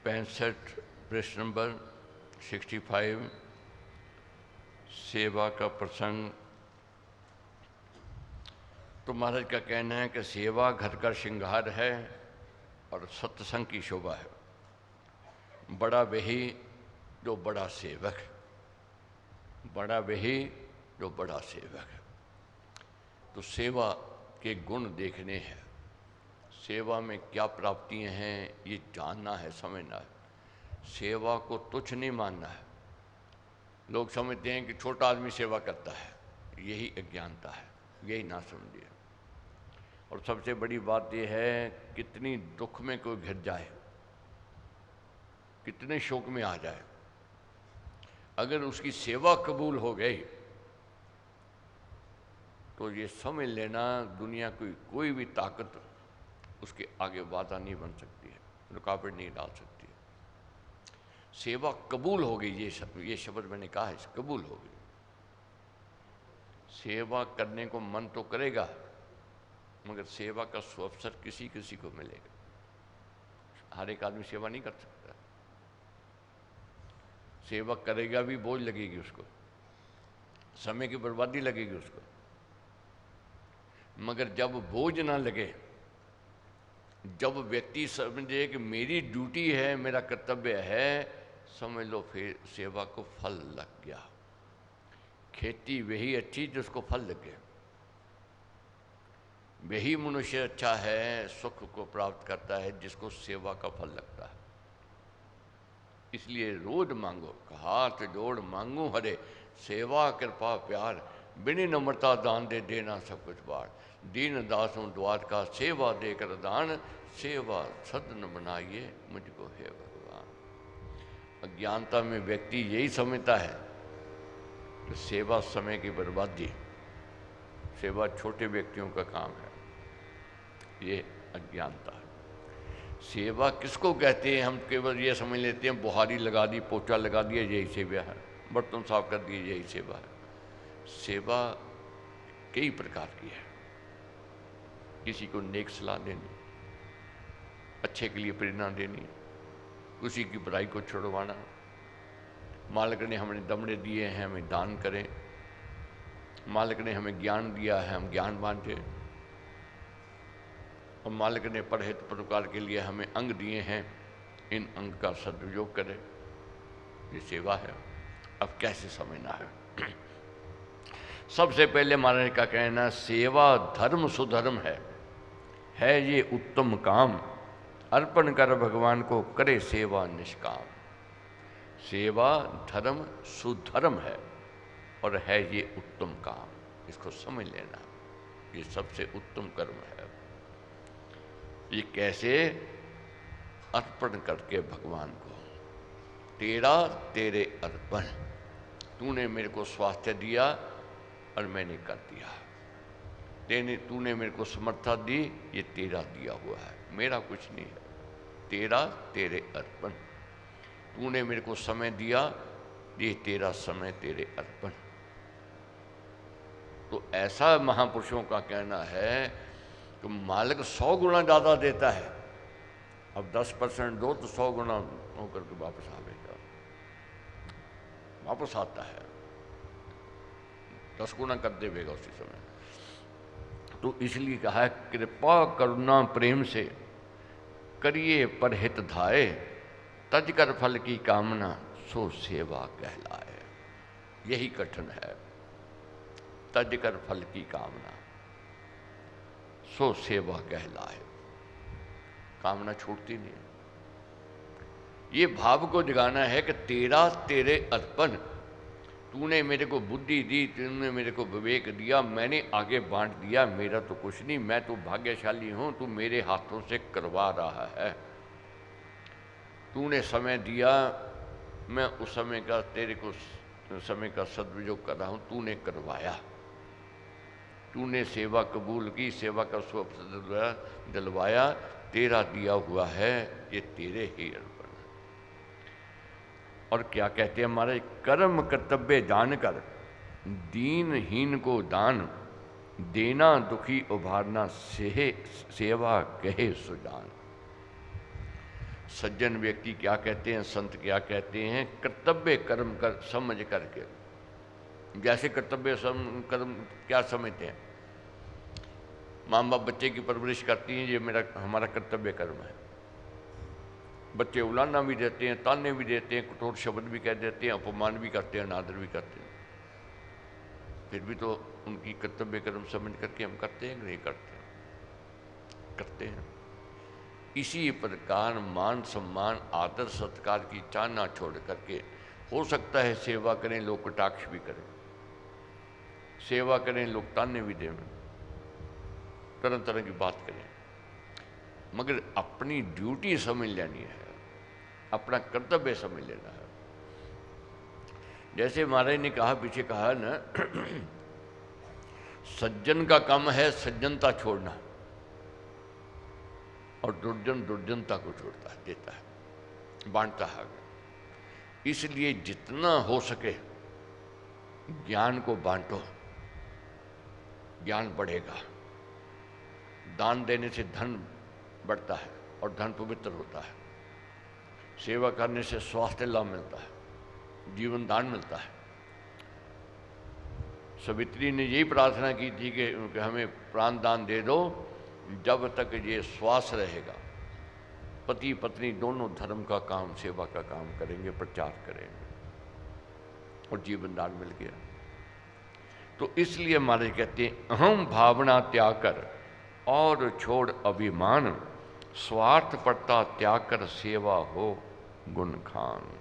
65 प्रश्न नंबर 65 सेवा का प्रसंग। तो महाराज का कहना है कि सेवा घर का श्रृंगार है और सत्संग की शोभा है। बड़ा वही जो बड़ा सेवक है, बड़ा वही जो बड़ा सेवक है। तो सेवा के गुण देखने हैं, सेवा में क्या प्राप्तियां हैं ये जानना है, समझना है। सेवा को तुच्छ नहीं मानना है। लोग समझते हैं कि छोटा आदमी सेवा करता है, यही अज्ञानता है, यही ना समझिए। और सबसे बड़ी बात यह है, कितनी दुख में कोई घिर जाए, कितने शोक में आ जाए, अगर उसकी सेवा कबूल हो गई तो ये समझ लेना दुनिया की कोई भी ताकत उसके आगे बाधा नहीं बन सकती है, रुकावट नहीं डाल सकती है। सेवा कबूल हो गई, ये शब्द मैंने कहा है, कबूल हो गई। सेवा करने को मन तो करेगा, मगर सेवा का सुअवसर किसी किसी को मिलेगा। हर एक आदमी सेवा नहीं कर सकता। सेवा करेगा भी बोझ लगेगी उसको, समय की बर्बादी लगेगी उसको। मगर जब बोझ ना लगे, जब व्यक्ति समझे कि मेरी ड्यूटी है, मेरा कर्तव्य है, समझ लो फिर सेवा को फल लग गया। खेती वही अच्छी जिसको फल लगे, वही मनुष्य अच्छा है, सुख को प्राप्त करता है जिसको सेवा का फल लगता है। इसलिए रोज मांगो, हाथ जोड़ मांगू हरे, सेवा कृपा प्यार, बिनी नम्रता दान दे देना सब कुछ बार। दीन दासों द्वार का सेवा देकर दान, सेवा सदन बनाइए मुझको हे भगवान। अज्ञानता में व्यक्ति यही समझता है कि सेवा समय की बर्बादी, सेवा छोटे व्यक्तियों का काम है, ये अज्ञानता है। सेवा किसको कहते हैं? हम केवल ये समझ लेते हैं बुहारी लगा दी, पोछा लगा दिया, यही सेवा है, बर्तन साफ कर दिए, यही सेवा है। सेवा कई प्रकार की है। किसी को नेक सलाह देनी, अच्छे के लिए प्रेरणा देनी, किसी की बुराई को छुड़वाना। मालिक ने हमें दमड़े दिए हैं, हमें दान करें। मालिक ने हमें ज्ञान दिया है, हम ज्ञान बांटें। और मालिक ने परहित परोपकार के लिए हमें अंग दिए हैं, इन अंग का सदुपयोग करें। ये सेवा है। अब कैसे समझना है? सबसे पहले महाराज का कहना, सेवा धर्म सुधर्म है ये उत्तम काम, अर्पण कर भगवान को करे सेवा निष्काम। सेवा धर्म सुधर्म है और है ये उत्तम काम, इसको समझ लेना। ये सबसे उत्तम कर्म है। ये कैसे? अर्पण करके भगवान को, तेरा तेरे अर्पण। तूने मेरे को स्वास्थ्य दिया और मैंने कर दिया। तूने मेरे को समर्था दी, ये तेरा दिया हुआ है, मेरा कुछ नहीं है। तेरा तेरे अर्पण। तूने मेरे को समय दिया, ये तेरा समय तेरे अर्पण। तो ऐसा महापुरुषों का कहना है कि मालिक 100 गुना ज़्यादा देता है, अब 10% दो तो 100 गुना होकर के वापस आवेगा, वापस आता है, 10 गुना कर देगा उसी समय। तो इसलिए कहा है, कृपा करुणा प्रेम से करिए परहित धाये, तज कर फल की कामना सो सेवा कहलाए। यही कठिन है, तज कर फल की कामना सो सेवा कहलाए। कामना छूटती नहीं। ये भाव को जगाना है कि तेरा तेरे अर्पण। तूने मेरे को बुद्धि दी, तूने मेरे को विवेक दिया, मैंने आगे बांट दिया, मेरा तो कुछ नहीं, मैं तो भाग्यशाली हूं, तू मेरे हाथों से करवा रहा है। तूने समय दिया, मैं उस समय का तेरे को समय का सदुपयोग कर रहा हूं, तूने करवाया। तूने सेवा कबूल की, सेवा का स्वप्न दिलवाया, तेरा दिया हुआ है, ये तेरे ही अर्पण। और क्या कहते हैं हमारे? कर्म कर्तव्य जानकर दीनहीन को दान, देना दुखी उभारना सेवा कहे सुजान। सज्जन व्यक्ति क्या कहते हैं, संत क्या कहते हैं, कर्तव्य कर्म कर समझ करके। जैसे कर्तव्य कर्म क्या समझते हैं, माँ बाप बच्चे की परवरिश करती हैं, ये मेरा हमारा कर्तव्य कर्म है। बच्चे उलाना भी देते हैं, ताने भी देते हैं, कठोर शब्द भी कह देते हैं, अपमान भी करते हैं, अनादर भी करते हैं, फिर भी तो उनकी कर्तव्य कर्म समझ करके हम करते हैं कि नहीं करते? करते हैं। इसी प्रकार मान सम्मान आदर सत्कार की चाहना छोड़ करके, हो सकता है सेवा करें, लोग कटाक्ष भी करें, सेवा करें, लोग ताने भी दें, तरह तरह की बात करें, मगर अपनी ड्यूटी समझ लेनी है, अपना कर्तव्य समझ लेना है। जैसे महाराज ने कहा, पीछे कहा ना, सज्जन का काम है सज्जनता छोड़ना, और दुर्जन दुर्जनता को छोड़ता है, देता है, बांटता है। इसलिए जितना हो सके ज्ञान को बांटो, ज्ञान बढ़ेगा। दान देने से धन बढ़ता है और धन पवित्र होता है। सेवा करने से स्वास्थ्य लाभ मिलता है, जीवन दान मिलता है। सावित्री ने यही प्रार्थना की थी कि हमें प्राण दान दे दो, जब तक ये श्वास रहेगा। पति पत्नी दोनों धर्म का काम, सेवा का काम करेंगे, प्रचार करेंगे, और जीवन दान मिल गया। तो इसलिए महाराज कहते हैं, अहम भावना त्याग कर और छोड़ अभिमान, स्वार्थ पड़ता त्याग कर सेवा हो गुण खान।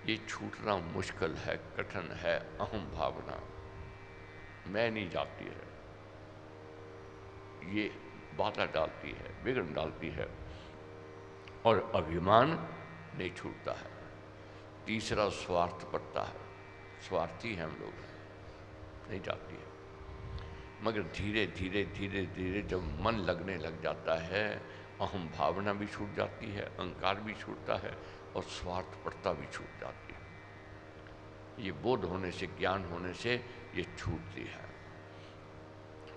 ये छूटना मुश्किल है, कठिन है। अहम भावना मैं नहीं जाती है, ये बाधा डालती है, विघ्न डालती है, और अभिमान नहीं छूटता है। तीसरा स्वार्थ पड़ता है, स्वार्थी हैं हम लोग, नहीं जाती है। मगर धीरे धीरे धीरे धीरे जब मन लगने लग जाता है, अहम भावना भी छूट जाती है, अहंकार भी छूटता है, और स्वार्थपरता भी छूट जाती है। ये बोध होने से, ज्ञान होने से ये छूटती है।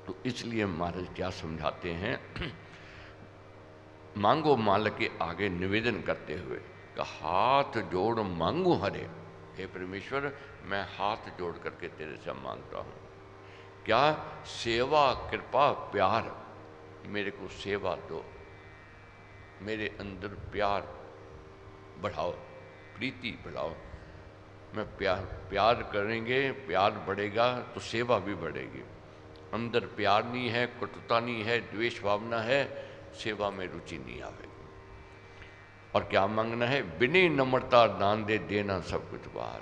तो इसलिए महाराज क्या समझाते हैं, मांगो माल के आगे निवेदन करते हुए कि हाथ जोड़ मांगू हरे। हे परमेश्वर, मैं हाथ जोड़ करके तेरे से मांगता हूँ। क्या? सेवा, कृपा, प्यार। मेरे को सेवा दो, मेरे अंदर प्यार बढ़ाओ, प्रीति बढ़ाओ। मैं प्यार करेंगे, प्यार बढ़ेगा तो सेवा भी बढ़ेगी। अंदर प्यार नहीं है, कटुता नहीं है, द्वेष भावना है, सेवा में रुचि नहीं आवेगी। और क्या मांगना है? बिने नम्रता दान दे देना सब कुछ बाहर।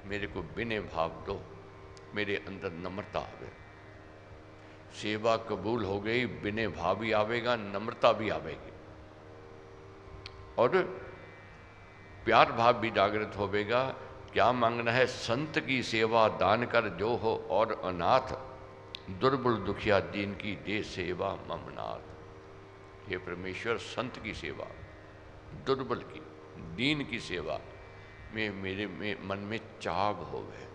मेरे को बिने भाव दो, मेरे अंदर नम्रता आवे। सेवा कबूल हो गई, बिने भाव भी आवेगा, नम्रता भी आवेगी, और प्यार भाव भी जागृत होवेगा। क्या मांगना है? संत की सेवा दान कर जो हो और अनाथ, दुर्बल दुखिया दीन की दे सेवा ममनाथ। हे परमेश्वर, संत की सेवा, दुर्बल की, दीन की सेवा में मेरे मन में चाव होवे।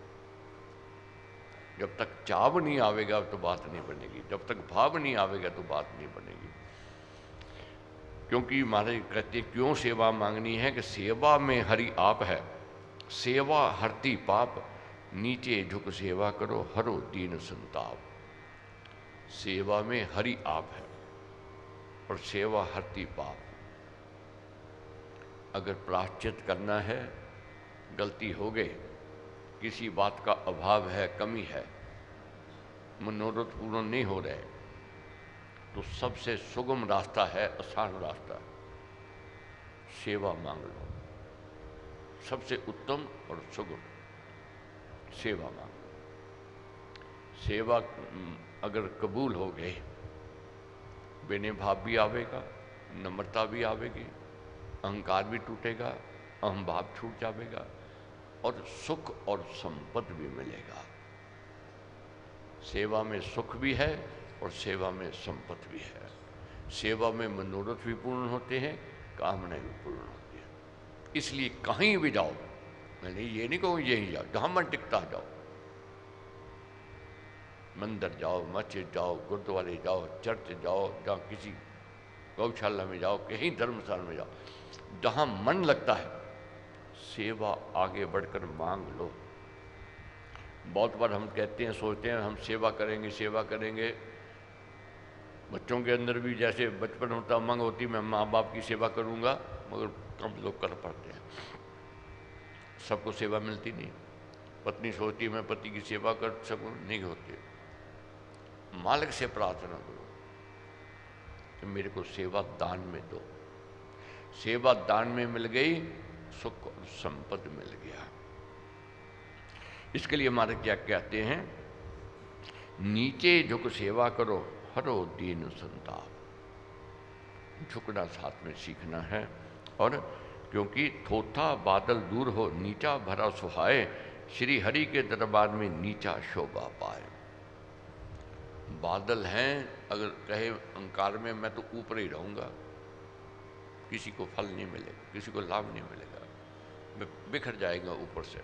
जब तक चाव नहीं आवेगा तो बात नहीं बनेगी, जब तक भाव नहीं आवेगा तो बात नहीं बनेगी। क्योंकि महाराज कहते क्यों सेवा मांगनी है कि सेवा में हरि आप है, सेवा हरती पाप, नीचे झुक सेवा करो हरो दीन संताप। सेवा में हरि आप है और सेवा हरती पाप। अगर प्रायश्चित करना है, गलती हो गई, किसी बात का अभाव है, कमी है, मनोरथ पूर्ण नहीं हो रहे, तो सबसे सुगम रास्ता है, आसान रास्ता, सेवा मांग लो। सबसे उत्तम और सुगम सेवा मांग लो। सेवा अगर कबूल हो गए, बिने भाव भी आवेगा, नम्रता भी आवेगी, अहंकार भी टूटेगा, अहम भाव छूट जाएगा, और सुख और संपत्ति भी मिलेगा। सेवा में सुख भी है और सेवा में संपत्ति भी है। सेवा में मनोरथ भी पूर्ण होते हैं, कामनाएं भी पूर्ण होती हैं। इसलिए कहीं भी जाओ, मैंने ये नहीं कहूँ यहीं जाओ, जहाँ मन टिकता जाओ, मंदिर जाओ, मस्जिद जाओ, गुरुद्वारे जाओ, चर्च जाओ, जहाँ किसी गौशाला में जाओ, कहीं धर्मशाला में जाओ, जहाँ मन लगता है सेवा आगे बढ़कर मांग लो। बहुत बार हम कहते हैं, सोचते हैं हम सेवा करेंगे, सेवा करेंगे। बच्चों के अंदर भी जैसे बचपन होता, मांग होती मैं माँ बाप की सेवा करूँगा, मगर कम लोग कर पाते हैं। सबको सेवा मिलती नहीं। पत्नी सोचती मैं पति की सेवा कर सकूँ, नहीं होती। मालिक से प्रार्थना करो कि मेरे को सेवा दान में दो। सेवा दान में मिल गई, सुख और संपत्ति मिल गया। इसके लिए हमारे क्या कहते हैं, नीचे झुक सेवा करो, हरो दीन संताप। झुकना साथ में सीखना है। और क्योंकि थोथा बादल दूर हो, नीचा भरा सुहाए, श्री हरि के दरबार में नीचा शोभा पाए। बादल हैं, अगर कहे अंकार में मैं तो ऊपर ही रहूँगा, किसी को फल नहीं मिलेगा, किसी को लाभ नहीं मिलेगा, बिखर जाएगा ऊपर से।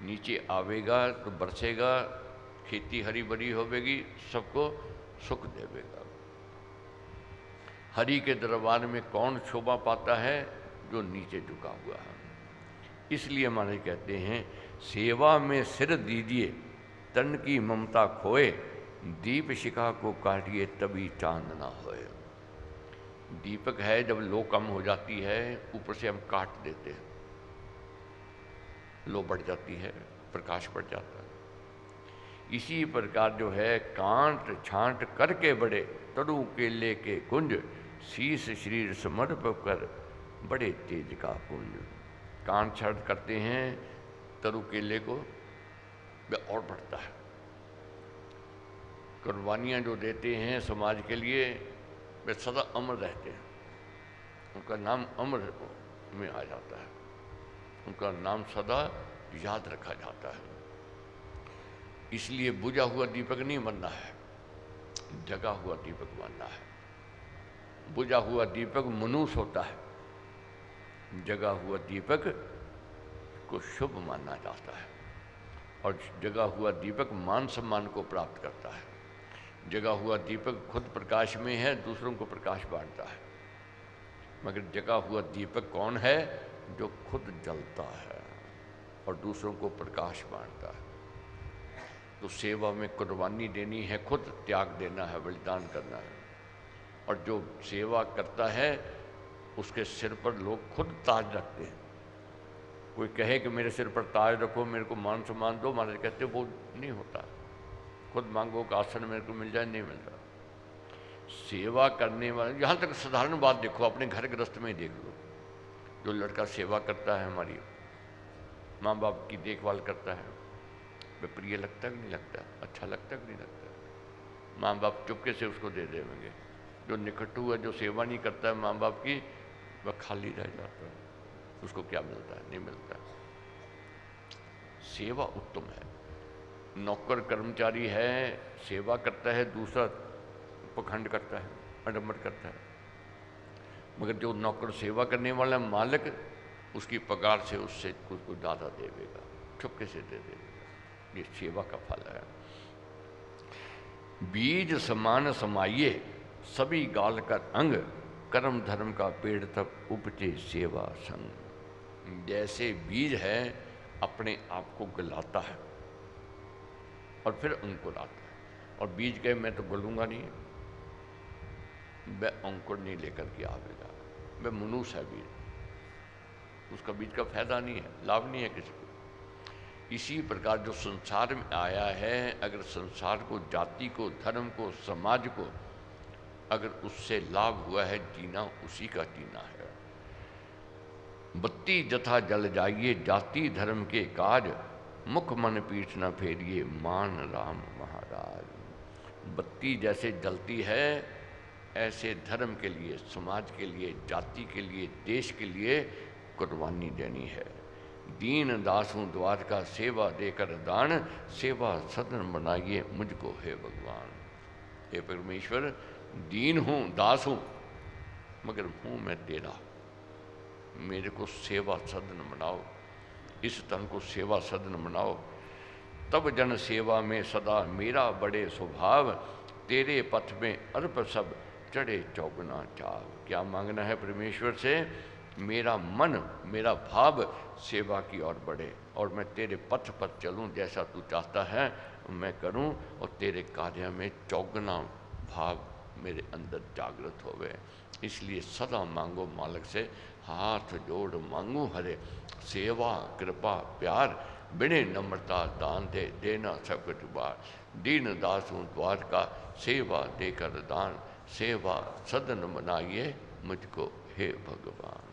नीचे आवेगा तो बरसेगा, खेती हरी भरी होवेगी, सबको सुख देवेगा। हरि के दरबार में कौन शोभा पाता है, जो नीचे झुका हुआ है। इसलिए हमारे कहते हैं, सेवा में सिर दीजिए, तन की ममता खोए, दीप शिखा को काटिए तभी चांद ना होए। दीपक है, जब लो कम हो जाती है, ऊपर से हम काट देते हैं, लो बढ़ जाती है, प्रकाश बढ़ जाता है। इसी प्रकार जो है, कांट छांट करके बड़े, तड़ू केले के कुंज, शीश शरीर समर्प कर बड़े तेज का पुंज। कांट छांट करते हैं तरु केले को, वह और बढ़ता है। कुर्बानियाँ जो देते हैं समाज के लिए, वे सदा अमर रहते हैं, उनका नाम अमर में आ जाता है, उनका नाम सदा याद रखा जाता है। इसलिए बुझा हुआ दीपक नहीं बनना है, जगा हुआ दीपक बनना है। बुझा हुआ दीपक मनुष्य होता है, जगा हुआ दीपक को शुभ माना जाता है। और जगा हुआ दीपक मान सम्मान को प्राप्त करता है। जगा हुआ दीपक खुद प्रकाश में है, दूसरों को प्रकाश बांटता है। मगर जगा हुआ दीपक कौन है, जो खुद जलता है और दूसरों को प्रकाश बांटता है। तो सेवा में कुर्बानी देनी है, खुद त्याग देना है, बलिदान करना है। और जो सेवा करता है उसके सिर पर लोग खुद ताज रखते हैं। कोई कहे कि मेरे सिर पर ताज रखो, मेरे को मान सम्मान दो, महाराज कहते वो नहीं होता। खुद मांगो कि आसन मेरे को मिल जाए, नहीं मिलता। सेवा करने वाले, यहाँ तक साधारण बात देखो, अपने घर गृहस्थ में देख लो। जो लड़का सेवा करता है, हमारी माँ बाप की देखभाल करता है, वह प्रिय लगता कि नहीं लगता, अच्छा लगता कि नहीं लगता। माँ बाप चुपके से उसको दे देंगे। जो निकटू है, जो सेवा नहीं करता है माँ बाप की, वह खाली रह जाता है। उसको क्या मिलता है, नहीं मिलता। सेवा उत्तम है। नौकर कर्मचारी है, सेवा करता है, दूसरा पखंड करता है, अडम्बर करता है। मगर जो नौकर सेवा करने वाला मालिक, उसकी पगार से उससे कुछ ज़्यादा देगा, चुपके से दे देगा। ये सेवा का फल है। बीज समान समाइए, सभी गाल कर अंग, कर्म धर्म का पेड़ तब उपजे सेवा संग। जैसे बीज है, अपने आप को गलाता है और फिर अंकुर आता है। और बीज कहे मैं तो गलूंगा नहीं, वह अंकुर नहीं लेकर के आवेगा, वह मनुष्य है बीज, उसका बीज का फायदा नहीं है, लाभ नहीं है किसी को। इसी प्रकार जो संसार में आया है, अगर संसार को, जाति को, धर्म को, समाज को अगर उससे लाभ हुआ है, जीना उसी का जीना है। बत्ती जथा जल जाइए, जाति धर्म के काज, मुख मन पीठ न फेरिए, मान राम महाराज। बत्ती जैसे जलती है, ऐसे धर्म के लिए, समाज के लिए, जाति के लिए, देश के लिए कुर्बानी देनी है। दीन दासों द्वार का सेवा देकर दान, सेवा सदन बनाइए मुझको हे भगवान। हे परमेश्वर, दीन हूँ, दास हूँ, मगर हूँ मैं तेरा, मेरे को सेवा सदन बनाओ, इस तन को सेवा सदन बनाओ। तब जन सेवा में सदा मेरा बड़े स्वभाव, तेरे पथ में अर्प सब चढ़े चौगुना चाव। क्या मांगना है परमेश्वर से? मेरा मन, मेरा भाव सेवा की ओर बढ़े और मैं तेरे पथ पर चलूं, जैसा तू चाहता है मैं करूं, और तेरे कार्य में चौगुना भाव मेरे अंदर जागृत हो गए। इसलिए सदा मांगो मालिक से, हाथ जोड़ मांगू हरे, सेवा कृपा प्यार बिने नम्रता दान दे, देना सब कुछ बार। दीन दास हूँ द्वार का, सेवा देकर दान, सेवा सदन मनाइए मुझको हे भगवान।